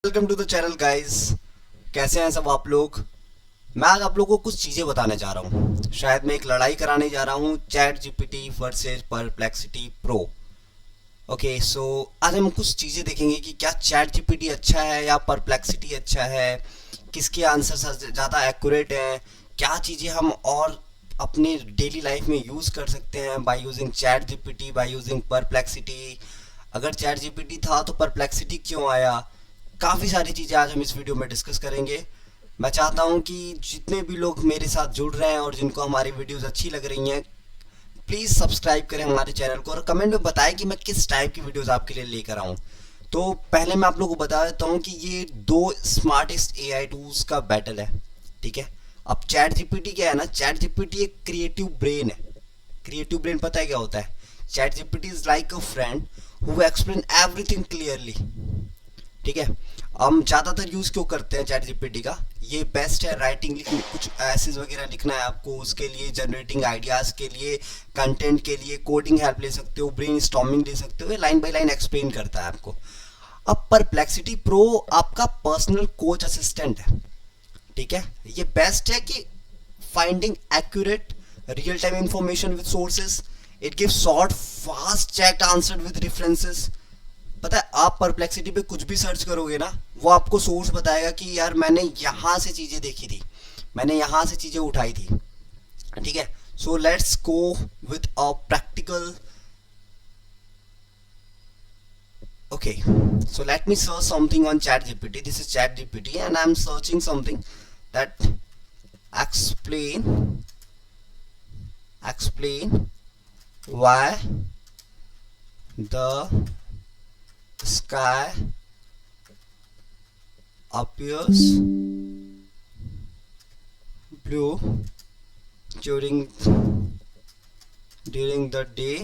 Welcome to the channel guys. कैसे हैं सब आप लोग। मैं आज आप लोगों को कुछ चीज़ें बताने जा रहा हूँ। शायद मैं एक लड़ाई कराने जा रहा हूँ, chat GPT versus perplexity pro. Okay so आज हम कुछ चीज़ें देखेंगे कि क्या चैट जीपीटी अच्छा है या परप्लेक्सिटी अच्छा है, किसके आंसर ज़्यादा एक्यूरेट हैं, क्या चीज़ें हम और अपने डेली लाइफ में यूज़ कर सकते हैं by using chat GPT, by using perplexity. अगर चैट जीपीटी था तो परप्लेक्सिटी क्यों आया। काफ़ी सारी चीज़ें आज हम इस वीडियो में डिस्कस करेंगे। मैं चाहता हूँ कि जितने भी लोग मेरे साथ जुड़ रहे हैं और जिनको हमारी वीडियोस अच्छी लग रही हैं, प्लीज़ सब्सक्राइब करें हमारे चैनल को और कमेंट में बताएं कि मैं किस टाइप की वीडियोस आपके लिए लेकर आऊँ। तो पहले मैं आप लोगों को बता देता हूँ कि ये दो स्मार्टेस्ट एआई टूल्स का बैटल है। ठीक है। अब चैट जीपीटी क्या है ना, चैट जीपीटी एक क्रिएटिव ब्रेन है। क्रिएटिव ब्रेन पता है क्या होता है। Chat GPT is like a friend who explain everything clearly. ठीक है। हम ज़्यादातर यूज़ क्यों करते हैं चैट जीपीटी का, ये बेस्ट है राइटिंग लिखने, कुछ एसेज वगैरह लिखना है आपको, उसके लिए जनरेटिंग आइडियाज़ के लिए, कंटेंट के लिए, कोडिंग हेल्प ले सकते हो, ब्रेन स्टॉर्मिंग ले सकते हो, लाइन बाय लाइन एक्सप्लेन करता है आपको। अब परप्लेक्सिटी प्रो आपका पर्सनल कोच असिस्टेंट है। ठीक है। ये बेस्ट है कि finding accurate real time information with sources. It gives short fast checked answer with references. पता है आप परप्लेक्सिटी पे कुछ भी सर्च करोगे ना, वो आपको सोर्स बताएगा कि यार मैंने यहाँ से चीज़ें देखी थी, मैंने यहाँ से चीज़ें उठाई थी। ठीक है। So let's go with a practical. Okay so let me search something on chat GPT. This is chat GPT and I am searching something that explain explain why the sky appears blue during during the day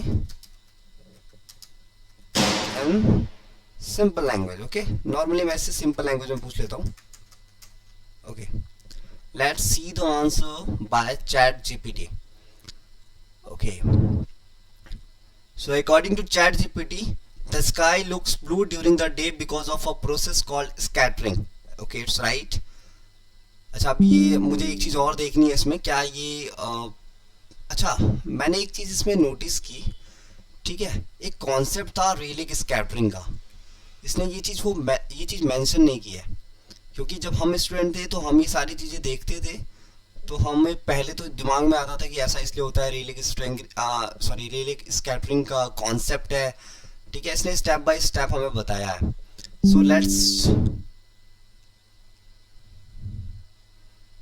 in simple language. Okay normally मैं इससे simple language में पूछ लेता हूँ। Okay let's see the answer by chat gpt. Okay so according to chat gpt, the sky looks blue during the day because of a process called scattering. Okay it's right. अच्छा अब ये मुझे एक चीज़ और देखनी है इसमें, क्या ये अच्छा मैंने एक चीज़ इसमें नोटिस की। ठीक है। एक कॉन्सेप्ट था रेलिक स्कैटरिंग का, इसने ये चीज़ मेंशन नहीं की है। क्योंकि जब हम स्टूडेंट थे तो हम ये सारी चीज़ें देखते थे, तो हमें पहले तो दिमाग में आता था कि ऐसा इसलिए होता है, रेलिक स्कैटरिंग का कॉन्सेप्ट है। ठीक है। इसने स्टेप बाय स्टेप हमें बताया है।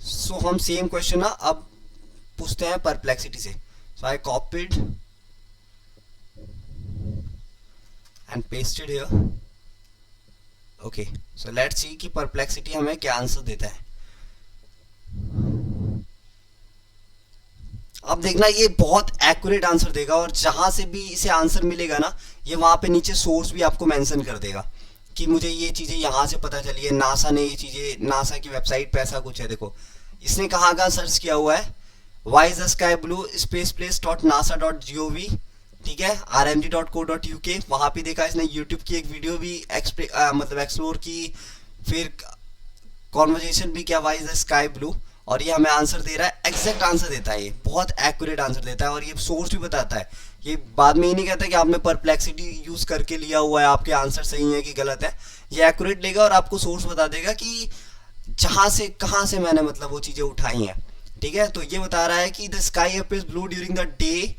सो हम सेम क्वेश्चन ना अब पूछते हैं परप्लेक्सिटी से। So I copied and pasted here. Okay so let's see कि परप्लेक्सिटी हमें क्या आंसर देता है। अब देखना ये बहुत एक्यूरेट आंसर देगा, और जहां से भी इसे आंसर मिलेगा ना, ये वहां पे नीचे सोर्स भी आपको मेंशन कर देगा कि मुझे ये चीज़ें यहाँ से पता चली है, नासा ने ये चीज़ें, नासा की वेबसाइट पे ऐसा कुछ है। देखो इसने कहाँ सर्च किया हुआ है, why is the sky blue space place dot NASA dot G O V. ठीक है। rmg.co.uk वहाँ पे देखा इसने, यूट्यूब की एक वीडियो भी मतलब एक्सप्लोर की, फिर कॉन्वर्जेशन भी किया why is the sky blue, और ये हमें आंसर दे रहा है, एग्जैक्ट आंसर देता है, ये बहुत एक्यूरेट आंसर देता है, और ये सोर्स भी बताता है। ये बाद में ही नहीं कहता कि आपने परप्लेक्सिटी यूज करके लिया हुआ है, आपके आंसर सही है कि गलत है। ये एक्यूरेट लेगा और आपको सोर्स बता देगा कि जहाँ से कहाँ से मैंने मतलब वो चीज़ें उठाई हैं। ठीक है। तो ये बता रहा है कि the sky appears blue during the day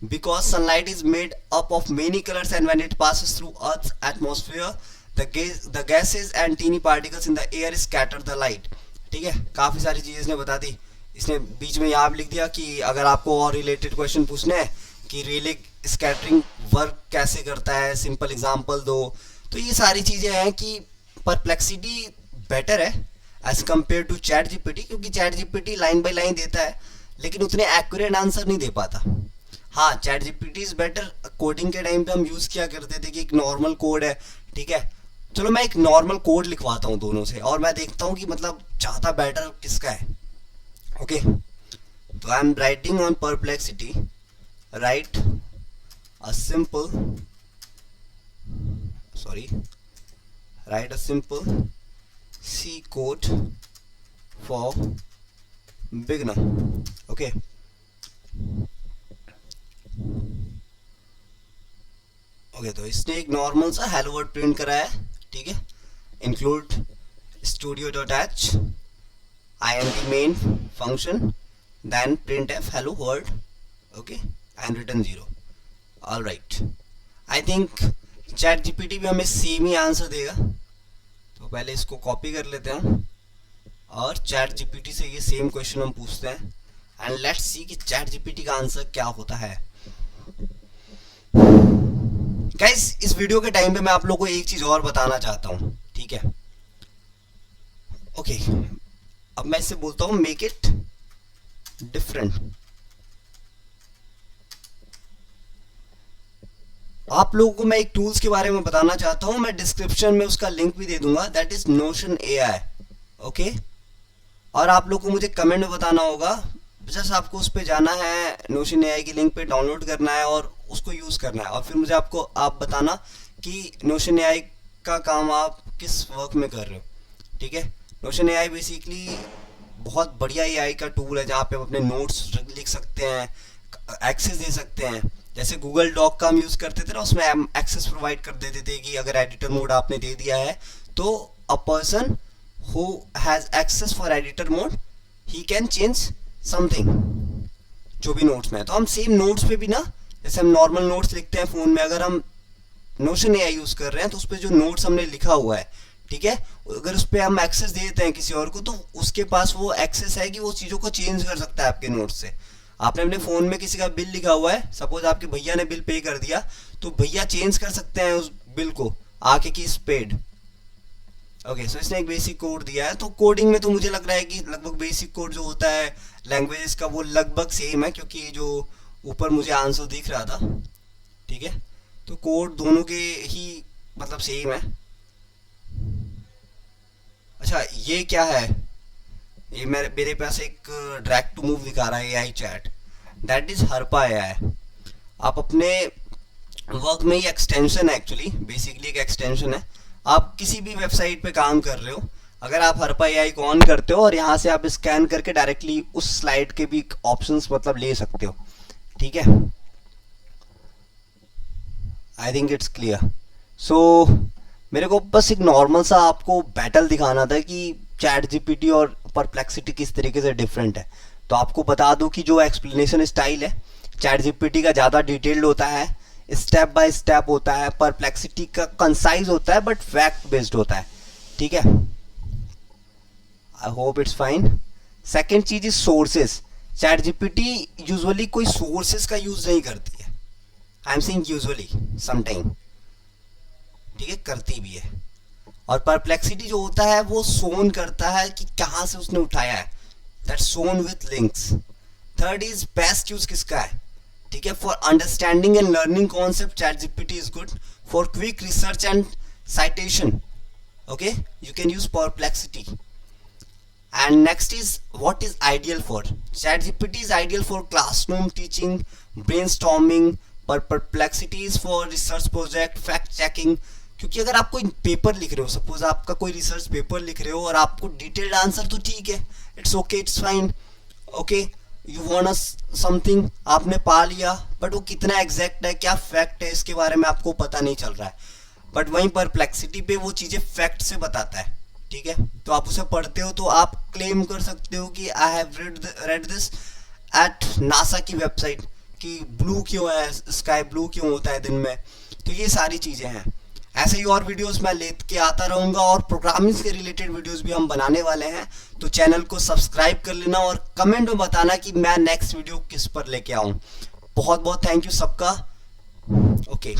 because sunlight is made up of many colors, and when it passes through Earth's atmosphere, the gases and teeny particles in the air scatter the light. ठीक है। काफ़ी सारी चीज़ें इसने बता दी। इसने बीच में यहाँ लिख दिया कि अगर आपको और रिलेटेड क्वेश्चन पूछने हैं कि रेलिक स्कैटरिंग वर्क कैसे करता है, सिंपल एग्जांपल दो। तो ये सारी चीज़ें हैं कि परप्लेक्सिटी बेटर है as compared to ChatGPT, क्योंकि ChatGPT line by line देता है लेकिन उतने एक्यूरेट आंसर नहीं दे पाता। हाँ chat GPT is better. Coding के टाइम पे हम यूज़ किया करते थे कि एक नॉर्मल कोड है। ठीक है। चलो मैं एक नॉर्मल कोड लिखवाता हूँ दोनों से, और मैं देखता हूँ कि मतलब ज़्यादा बेटर किसका है। ओके तो I am writing on perplexity, right a simple, sorry, write a simple C code for beginner. Okay. Okay तो इसने एक नॉर्मल सा हेलो वर्ड प्रिंट करा है, ठीक है. Include studio dot H int main function then printf hello world. Okay, and return 0. All right, I think chat GPT भी हमें सेम ही आंसर देगा. तो पहले इसको कॉपी कर लेते हैं और चैट जीपीटी से ये सेम क्वेश्चन हम पूछते हैं एंड लेट्स सी कि चैट जीपीटी का आंसर क्या होता है. गाइस इस वीडियो के टाइम पे मैं आप लोगों को एक चीज और बताना चाहता हूँ, ठीक है. ओके, अब मैं इससे बोलता हूँ मेक इट डिफरेंट. आप लोगों को मैं एक टूल्स के बारे में बताना चाहता हूँ, मैं डिस्क्रिप्शन में उसका लिंक भी दे दूंगा, that is notion AI. Okay, और आप लोगों को मुझे कमेंट में बताना होगा. जस्ट आपको उस पर जाना है, नोशन एआई की लिंक पे डाउनलोड करना है और उसको यूज़ करना है, और फिर मुझे आप बताना कि नोशन एआई का काम आप किस वर्क में कर रहे हो, ठीक है. नोशन एआई बेसिकली बहुत बढ़िया एआई का टूल है जहाँ पे आप अपने नोट्स लिख सकते हैं, एक्सेस दे सकते हैं. जैसे गूगल डॉक का हम यूज़ करते थे ना, उसमें एक्सेस प्रोवाइड कर देते थे कि अगर एडिटर मोड आपने दे दिया है तो a person who has access for editor mode ही कैन चेंज समथिंग, जो भी नोट्स में है. तो हम सेम नोट्स पे भी ना, जैसे हम नॉर्मल नोट्स लिखते हैं फ़ोन में, अगर हम नोशन एआई यूज़ कर रहे हैं तो उस पर जो नोट्स हमने लिखा हुआ है, ठीक है, अगर उस पर हम एक्सेस दे देते हैं किसी और को तो उसके पास वो एक्सेस है कि वो चीज़ों को चेंज कर सकता है आपके नोट्स से. आपने अपने फ़ोन में किसी का बिल लिखा हुआ है, सपोज आपके भैया ने बिल पे कर दिया, तो भैया चेंज कर सकते हैं उस बिल को आके कि इस पेड. ओके, सो इसने एक बेसिक कोड दिया है. तो कोडिंग में तो मुझे लग रहा है कि लगभग बेसिक कोड जो होता है लैंग्वेजेस का वो लगभग सेम है, क्योंकि जो ऊपर मुझे आंसर दिख रहा था, ठीक है, तो कोड दोनों के ही मतलब सेम है. अच्छा, ये क्या है? ये मेरे पास एक ड्रैग टू मूव दिखा रहा है AI chat, that is HARPA AI. आप अपने वर्क में ये एक्सटेंशन है, एक्चुअली बेसिकली एक एक्सटेंशन है. आप किसी भी वेबसाइट पे काम कर रहे हो, अगर आप हरपा एआई को ऑन करते हो और यहाँ से आप स्कैन करके डायरेक्टली उस स्लाइड के भी ऑप्शंस मतलब ले सकते हो, ठीक है. I think it's clear. So मेरे को बस एक नॉर्मल सा आपको बैटल दिखाना था कि चैट जीपीटी और परप्लेक्सिटी किस तरीके से डिफरेंट है. तो आपको बता दूं कि जो एक्सप्लेनेशन स्टाइल है चैट जीपीटी का ज़्यादा डिटेल्ड होता है, स्टेप बाय स्टेप होता है. परप्लेक्सिटी का कंसाइज होता है बट फैक्ट बेस्ड होता है, ठीक है. I hope it's fine. Second चीज is sources. ChatGPT usually कोई सोर्सेज का यूज नहीं करती है. I am saying usually, sometime, ठीक है, करती भी है. और परप्लेक्सिटी जो होता है वो सोन करता है कि कहाँ से उसने उठाया है, that shown with links. Third is best use किसका है, ठीक है. For understanding and learning concept ChatGPT is good. For quick research and citation, okay, you can use Perplexity. And next is what is ideal for. ChatGPT is ideal for classroom teaching, brainstorming, पर perplexity is for research project, fact checking. क्योंकि अगर आप कोई paper लिख रहे हो, suppose आपका कोई रिसर्च पेपर लिख रहे हो और आपको डिटेल्ड आंसर तो ठीक है, it's okay, it's fine, okay, you want something, आपने पा लिया, बट वो कितना एग्जैक्ट है, क्या फैक्ट है, इसके बारे में आपको पता नहीं चल रहा है. बट वहीं परप्लेक्सिटी पे वो चीज़ें फैक्ट से बताता है, ठीक है. तो आप उसे पढ़ते हो तो आप क्लेम कर सकते हो कि I have read this eight NASA की वेबसाइट कि ब्लू क्यों है, स्काई ब्लू क्यों होता है दिन में. तो ये सारी चीज़ें हैं. ऐसे ही और वीडियोस मैं लेके आता रहूँगा और प्रोग्रामिंग से रिलेटेड वीडियोस भी हम बनाने वाले हैं. तो चैनल को सब्सक्राइब कर लेना और कमेंट में बताना कि मैं नेक्स्ट वीडियो किस पर लेके आऊँ. बहुत बहुत थैंक यू सबका. ओके.